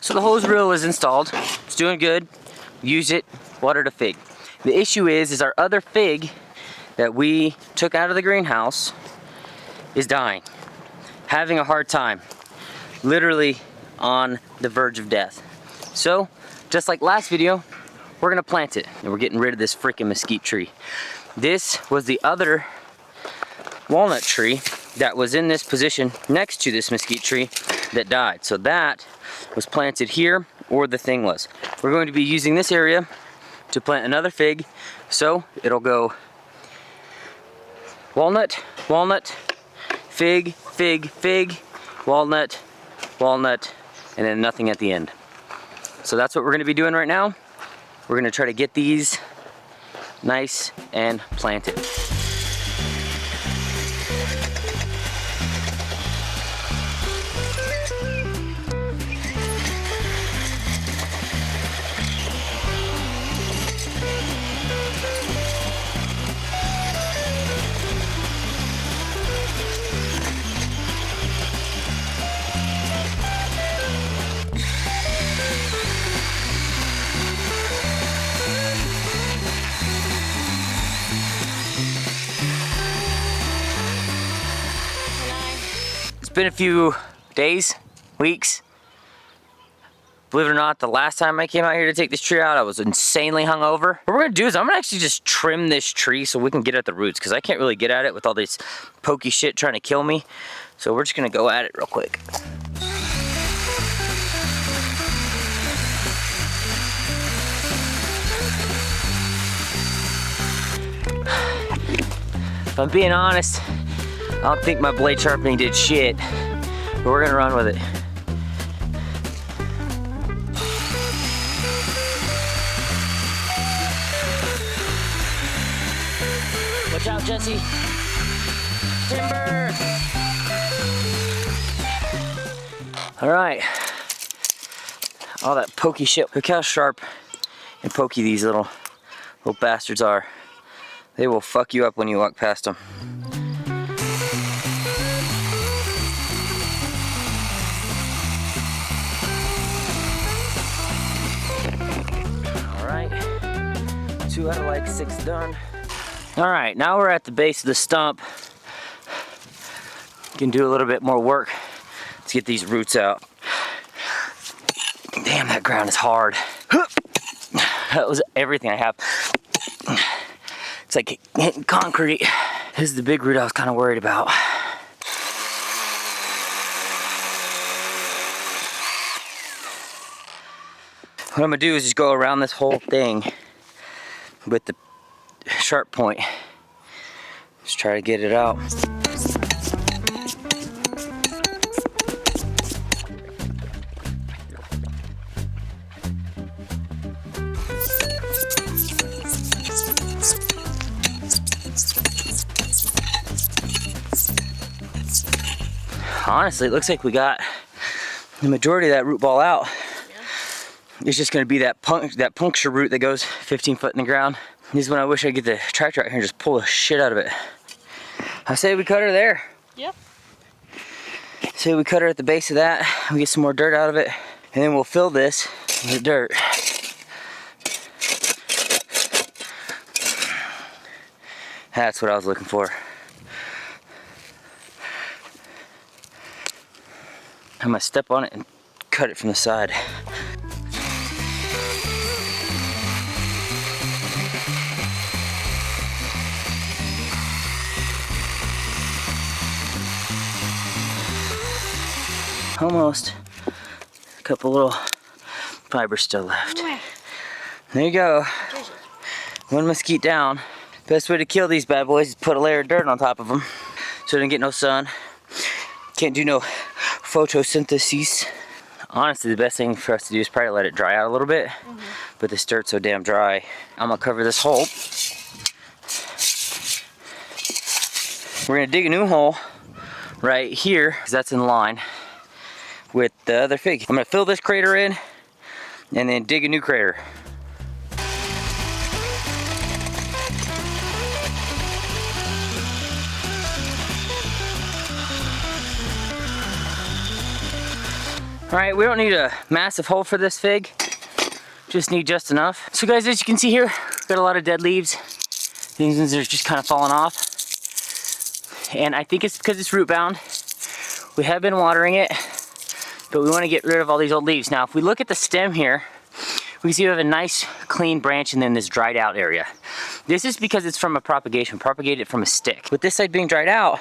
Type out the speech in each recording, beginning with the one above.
So the hose reel is installed. It's doing good. Use it, watered a fig. The issue is our other fig that we took out of the greenhouse is dying. Having a hard time. Literally on the verge of death. So, just like last video, we're gonna plant it. And we're getting rid of this freaking mesquite tree. This was the other walnut tree that was in this position next to this mesquite tree that died. So that was planted here, or the thing was. We're going to be using this area to plant another fig. So it'll go walnut, walnut, fig, fig, fig, walnut, walnut, and then nothing at the end. So that's what we're gonna be doing right now. We're gonna try to get these nice and planted. It's been a few days, weeks. Believe it or not, the last time I came out here to take this tree out, I was insanely hungover. What we're gonna do is I'm gonna actually just trim this tree so we can get at the roots, because I can't really get at it with all this pokey shit trying to kill me. So we're just gonna go at it real quick. If I'm being honest, I don't think my blade sharpening did shit, but we're gonna run with it. Watch out, Jesse. Timber! All right. All that pokey shit. Look how sharp and pokey these little bastards are. They will fuck you up when you walk past them. All right, 2 out of like 6 done. All right, now we're at the base of the stump. Can do a little bit more work to get these roots out. Damn, that ground is hard. That was everything I have. It's like hitting concrete. This is the big root I was kind of worried about. What I'm gonna do is just go around this whole thing with the sharp point. Just try to get it out. Honestly, it looks like we got the majority of that root ball out. Yeah. It's just gonna be that puncture root that goes 15 foot in the ground. This is when I wish I could get the tractor out here and just pull the shit out of it. I say we cut her there. Yep. Say we cut her at the base of that, we get some more dirt out of it, and then we'll fill this with dirt. That's what I was looking for. I'm gonna step on it and cut it from the side. Almost. A couple little fibers still left. There you go. One mesquite down. Best way to kill these bad boys is put a layer of dirt on top of them so they don't get no sun. Can't do no photosynthesis. Honestly, the best thing for us to do is probably let it dry out a little bit. But this dirt's so damn dry. I'm gonna cover this hole. We're gonna dig a new hole right here, because that's in line with the other fig. I'm gonna fill this crater in and then dig a new crater. All right, we don't need a massive hole for this fig. Just need just enough. So guys, as you can see here, we've got a lot of dead leaves. These ones are just kind of falling off. And I think it's because it's root bound. We have been watering it, but we want to get rid of all these old leaves. Now, if we look at the stem here, we can see we have a nice clean branch and then this dried out area. This is because it's from a propagation, propagated from a stick. With this side being dried out,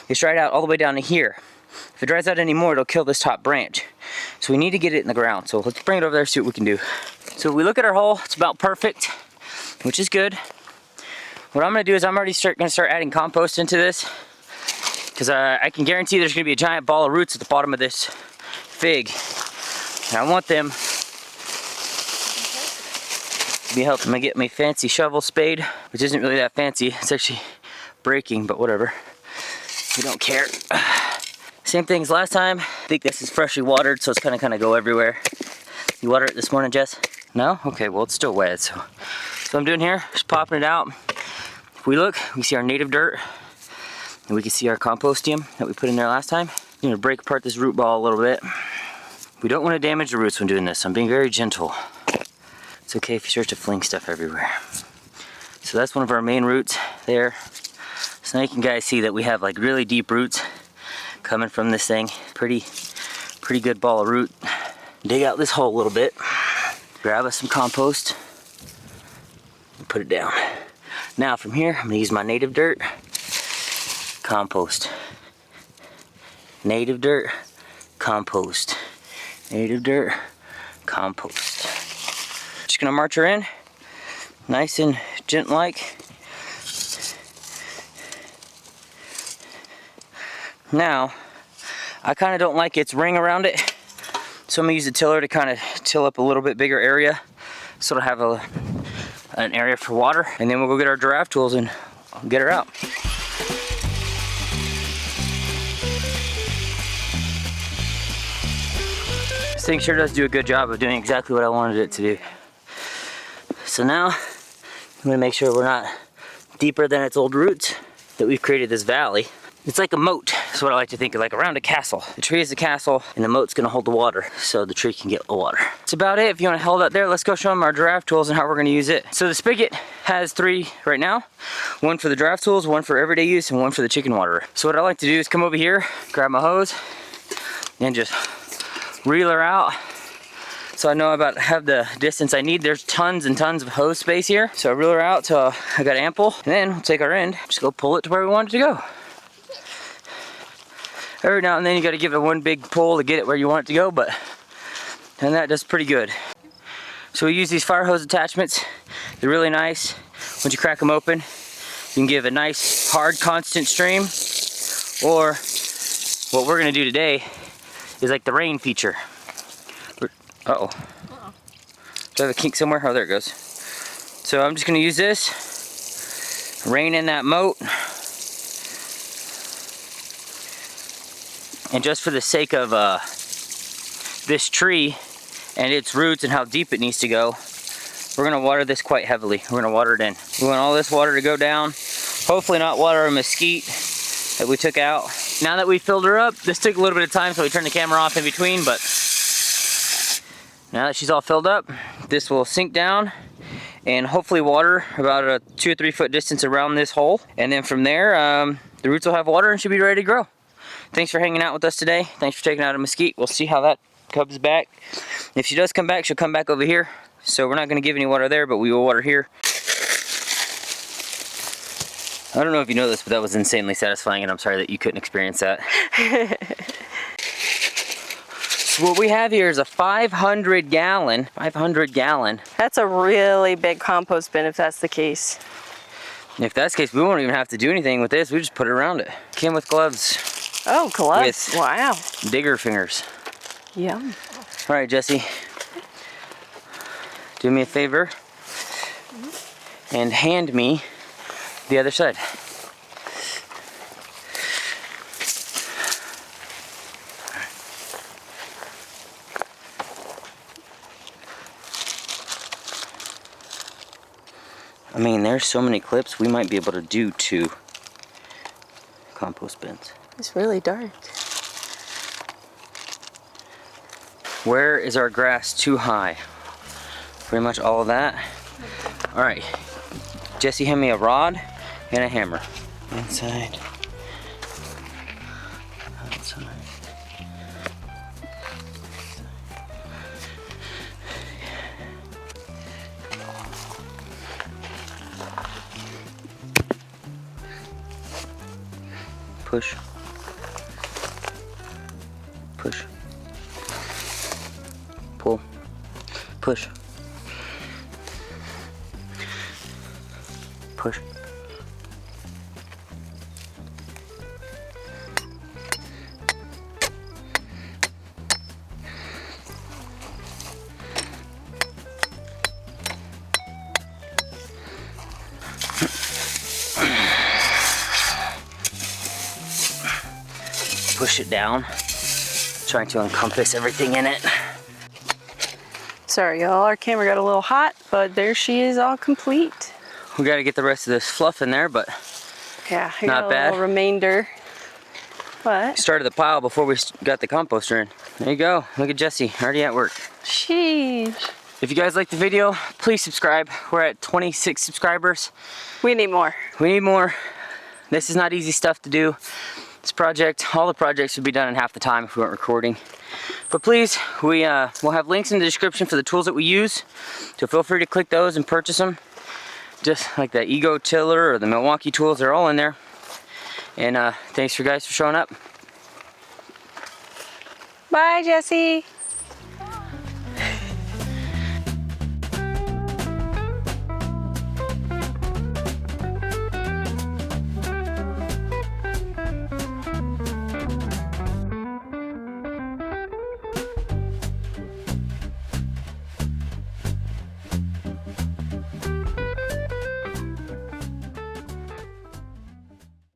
it's dried out all the way down to here. If it dries out anymore, it'll kill this top branch. So we need to get it in the ground. So let's bring it over there, see what we can do. So if we look at our hole, it's about perfect, which is good. What I'm gonna do is I'm already gonna start adding compost into this, because I can guarantee there's gonna be a giant ball of roots at the bottom of this fig. And I want them to be helping me get my fancy shovel spade, which isn't really that fancy. It's actually breaking, but whatever. We don't care. Same thing as last time. I think this is freshly watered, so it's gonna kind of go everywhere. You water it this morning, Jess? No? Okay, well, it's still wet, so. So I'm doing here, just popping it out. If we look, we see our native dirt, and we can see our compostium that we put in there last time. I'm gonna break apart this root ball a little bit. We don't want to damage the roots when doing this. I'm being very gentle. It's okay if you start to fling stuff everywhere. So that's one of our main roots there. So now you can guys see that we have like really deep roots coming from this thing. Pretty good ball of root. Dig out this hole a little bit. Grab us some compost. And put it down. Now from here, I'm gonna use my native dirt. Compost. Native dirt. Compost. Native dirt. Compost. Just gonna march her in. Nice and gent-like. Now, I kind of don't like its ring around it, so I'm gonna use a tiller to kind of till up a little bit bigger area, so it'll have an area for water, and then we'll go get our giraffe tools and get her out. This thing sure does do a good job of doing exactly what I wanted it to do. So now, I'm gonna make sure we're not deeper than its old roots, that we've created this valley. It's like a moat, is what I like to think of, like around a castle. The tree is the castle, and the moat's gonna hold the water, so the tree can get the water. That's about it. If you wanna hold out there, let's go show them our giraffe tools and how we're gonna use it. So the spigot has 3 right now. One for the giraffe tools, one for everyday use, and one for the chicken waterer. So what I like to do is come over here, grab my hose, and just reel her out. So I know have the distance I need. There's tons and tons of hose space here. So I reel her out till I got ample, and then we'll take our end, just go pull it to where we want it to go. Every now and then you gotta give it one big pull to get it where you want it to go, and that does pretty good. So we use these fire hose attachments. They're really nice. Once you crack them open, you can give a nice, hard, constant stream. Or what we're gonna do today is like the rain feature. Uh-oh. Do I have a kink somewhere? Oh, there it goes. So I'm just gonna use this, rain in that moat. And just for the sake of this tree and its roots and how deep it needs to go, we're gonna water this quite heavily. We're gonna water it in. We want all this water to go down. Hopefully not water a mesquite that we took out. Now that we filled her up, this took a little bit of time, so we turned the camera off in between, but now that she's all filled up, this will sink down and hopefully water about a 2 or 3 foot distance around this hole. And then from there, the roots will have water and should be ready to grow. Thanks for hanging out with us today. Thanks for taking out a mesquite. We'll see how that comes back. If she does come back, she'll come back over here. So we're not gonna give any water there, but we will water here. I don't know if you know this, but that was insanely satisfying, and I'm sorry that you couldn't experience that. So what we have here is a 500 gallon. That's a really big compost bin if that's the case. If that's the case, we won't even have to do anything with this. We just put it around it. Came with gloves. Oh, gloves. Wow. Digger fingers. Yum. All right, Jesse. Do me a favor and hand me the other side. I mean, there's so many clips, we might be able to do 2 compost bins. It's really dark. Where is our grass too high? Pretty much all of that. All right, Jesse, hand me a rod and a hammer. Inside, outside. Push. Push. Pull. Push. Push. Push it down, trying to encompass everything in it. Sorry, y'all. Our camera got a little hot, but there she is, all complete. We got to get the rest of this fluff in there, but Yeah, I Not got a bad. little remainder. What? started the pile before we got the composter in. There you go. Look at Jesse, already at work. Sheesh. If you guys like the video, please subscribe. We're at 26 subscribers. We need more. We need more. This is not easy stuff to do. This project, all the projects would be done in half the time if we weren't recording. But please, we'll have links in the description for the tools that we use. So feel free to click those and purchase them. Just like the Ego Tiller or the Milwaukee tools, they're all in there. And thanks for guys for showing up. Bye, Jesse.